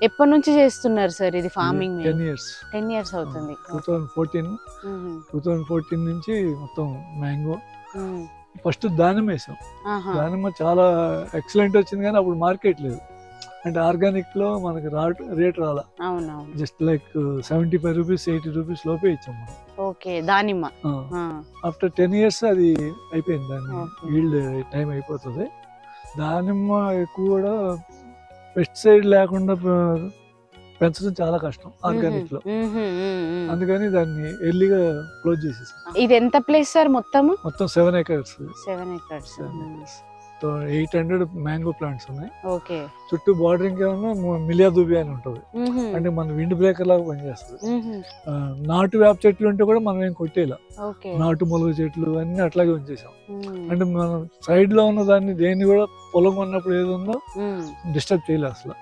ఎప్పటి నుంచి చేస్తున్నారు సార్ ఇది ఫార్మింగ్? 10 years. 10 years అవుతుంది. 2014 నుంచి మొత్తం మ్యాంగో. ఫస్ట్ దానిమ్మ వేసాం. దానిమ్మ చాలా ఎక్సలెంట్ వచ్చింది, కానీ అప్పుడు మార్కెట్ లేదు. అంటే ఆర్గానిక్ లో మనకి రేట్ రాలా. జస్ట్ లైక్ 75 రూపీస్ 80 రూపీస్ లోపే ఇచ్చాం మనం. ఓకే, దానిమ్మ. ఆఫ్టర్ 10 years అది అయిపోయింది, దాన్ని ఈల్డ్ టైం అయిపోతుంది. దానిమ్మ ఎక్కువ కూడా పెస్టిసైడ్ లేకుండా పెంచడం చాలా కష్టం ఆర్గానిక్ లో. అందుకని దాన్ని ఎర్లీగా క్లోజ్ చేసేసాం. ఇది ఎంత ప్లేస్ సార్ మొత్తం 7 acres. 7 acres. 800 మ్యాంగో ప్లాంట్స్ ఉన్నాయి. ఓకే. చుట్టూ బార్డరింగ్ ఏమన్నా మిలియా దుబి అని ఉంటుంది. అంటే మన విండ్ బ్రేకర్ లాగా పనిచేస్తుంది. నాటు వేప చెట్లు ఉంటే కూడా మనం ఏం కొట్టేలా, నాటు మొలగ చెట్లు అన్ని అట్లాగే ఉంచేసాం. అంటే మనం సైడ్ లో ఉన్న దాన్ని దేన్ని కూడా పొలం ఉన్నప్పుడు ఏది ఉందో డిస్టర్బ్ చేయలేదు అసలు.